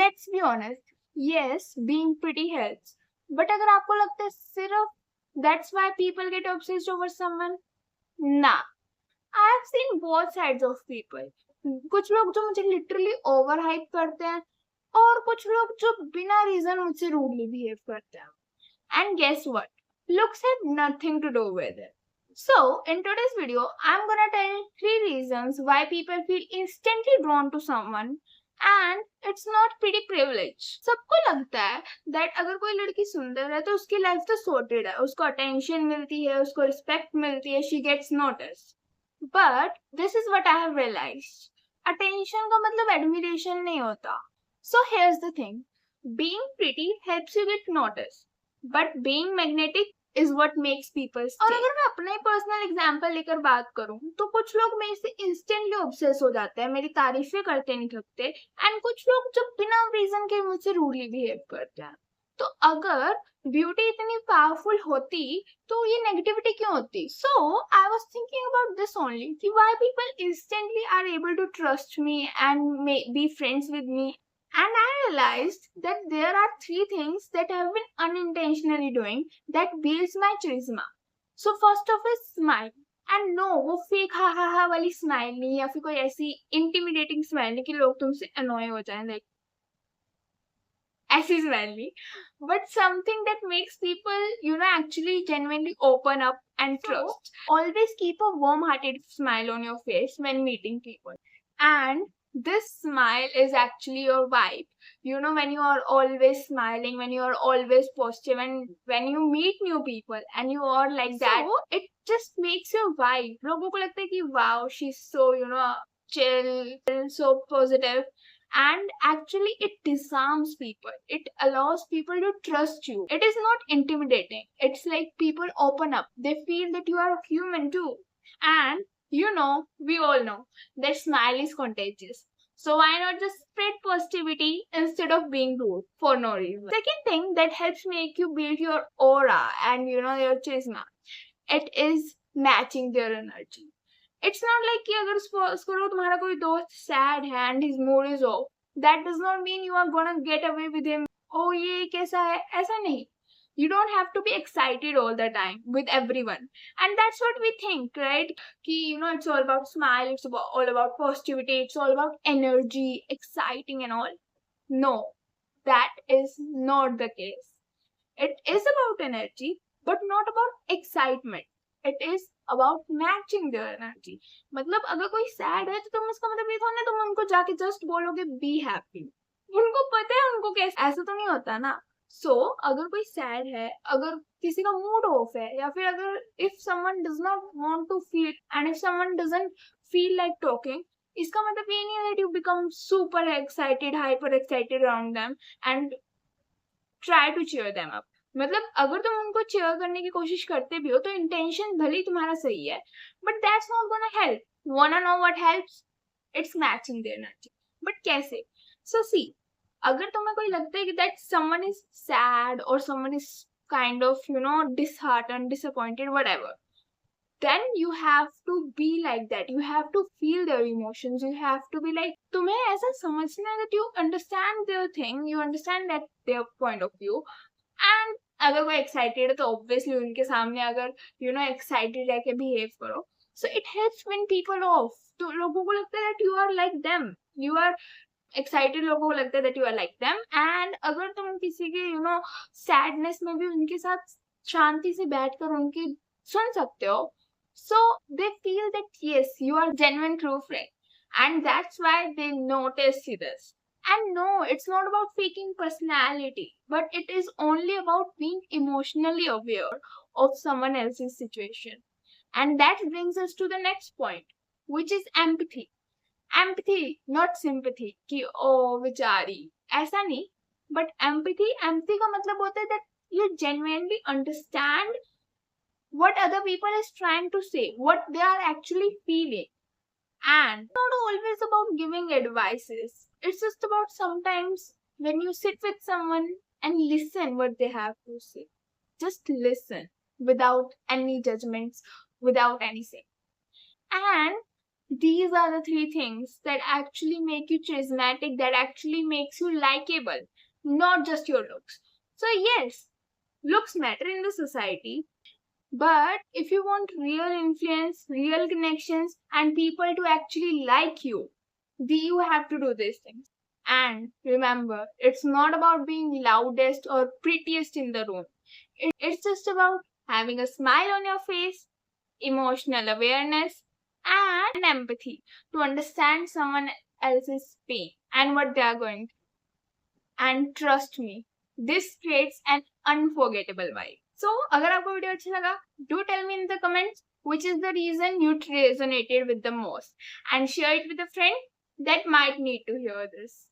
Let's be honest, yes, being pretty helps. But अगर आपको लगता है सिर्फ that's why people get obsessed over someone, nah. I have seen both sides of people. कुछ लोग जो मुझे लिटरली ओवर हाइप करते हैं और कुछ लोग जो बिना रीजन मुझसे रूडली बिहेव करते हैं. And guess what? Looks have nothing to do with it. So, in today's video, I'm gonna tell you 3 reasons why people feel instantly drawn to someone and it's not pretty privilege. सबको लगता है that अगर कोई लड़की सुंदर है तो उसकी लाइफ तो sorted है, उसको अटेंशन मिलती है, उसको रिस्पेक्ट मिलती है, she gets noticed. But this is what I have realized. Attention का मतलब admiration नहीं होता. So here's the thing. Being pretty helps you get noticed. But being magnetic is what makes people stay. और अगर मैं अपना ही पर्सनल एग्जांपल लेकर बात करूं तो कुछ लोग मेरे से इंस्टेंटली ऑब्सेस हो जाते हैं, मेरी तारीफें करते नहीं थकते, एंड कुछ लोग जो बिना रीजन के मुझसे रूडली बिहेव करते हैं. तो अगर ब्यूटी इतनी पावरफुल होती तो ये नेगेटिविटी क्यों होती? So I was thinking about this only कि why people instantly are able to trust me and be friends with me. And I realized that there are 3 things that I have been unintentionally doing that builds my charisma. So first of is smile. And no, वो fake ha ha ha वाली smile नहीं या फिर कोई ऐसी intimidating smile नहीं कि लोग तुमसे annoy हो जाएं, like ऐसी smile नहीं. But something that makes people, actually genuinely open up and trust. Always keep a warm-hearted smile on your face when meeting people. And this smile is actually your vibe. When you are always smiling, when you are always positive, and when you meet new people and you are like that, so it just makes your vibe. लोगों को लगता है कि wow, she's so, chill, so positive. And actually it disarms people. It allows people to trust you. It is not intimidating. It's like people open up. They feel that you are human too. And we all know that smile is contagious. So why not just spread positivity instead of being rude for no reason? Second thing that helps make you build your aura and your charisma, it is matching their energy. It's not like कि अगर suppose करो तुम्हारा कोई दोस्त sad है and his mood is off, that does not mean you are gonna get away with him. Oh ये कैसा है? ऐसा नहीं. You don't have to be excited all the time with everyone. And that's what we think, right? Ki, it's all about smile, it's all about positivity, it's all about energy, exciting and all. No, that is not the case. It is about energy, but not about excitement. It is about matching their energy. मतलब अगर कोई sad है तो तुम उसका मतलब ये थोड़ा ना तुम उनको जाके just बोलोगे be happy. उनको पता है उनको कैसे, ऐसा तो नहीं होता ना. So, अगर कोई sad है, अगर किसी का mood off है, या फिर अगर if someone does not want to feel and if someone doesn't feel like talking, इसका मतलब ये नहीं है that you become super excited, hyper excited around them and try to cheer them up. मतलब अगर तुम उनको cheer करने की कोशिश करते भी हो तो intention भले ही तुम्हारा सही है, but that's not gonna help. Wanna know what helps? It's matching their energy. But कैसे? So see, अगर तुम्हें कोई लगता है कि that someone is sad or someone is kind of disheartened, disappointed, whatever, then you have to be like that. You have to feel their emotions. You have to be like, तुम्हें ऐसा समझना है that you understand their thing, you understand that their point of view. And अगर कोई excited है तो obviously उनके सामने अगर excited रह के behave करो. So it helps when people off. तो लोगों को लगता है that you are like them. You are excited, लोगों को लगता है that you are like them. And अगर तुम किसी के sadness में भी उनके साथ शांति से बैठकर उनकी सुन सकते हो, so they feel that yes, you are genuine true friend, and that's why they notice this. And no, it's not about faking personality, but it is only about being emotionally aware of someone else's situation. And that brings us to the next point, which is empathy. Empathy, not sympathy, कि ओ बेचारी, ऐसा नहीं. But empathy का मतलब होता है that you genuinely understand what other people is trying to say, what they are actually feeling. And not always about giving advices. It's just about sometimes when you sit with someone and listen what they have to say. Just listen without any judgments, without anything. And These are the three things that actually make you charismatic, that actually makes you likable, not just your looks. So, yes, looks matter in the society, but if you want real influence, real connections, and people to actually like you, you have to do these things. And remember, it's not about being loudest or prettiest in the room. It's just about having a smile on your face, emotional awareness, and empathy to understand someone else's pain and what they are going through. And trust me, this creates an unforgettable vibe. So, अगर आपको video अच्छा लगा, do tell me in the comments which is the reason you resonated with the most, and share it with a friend that might need to hear this.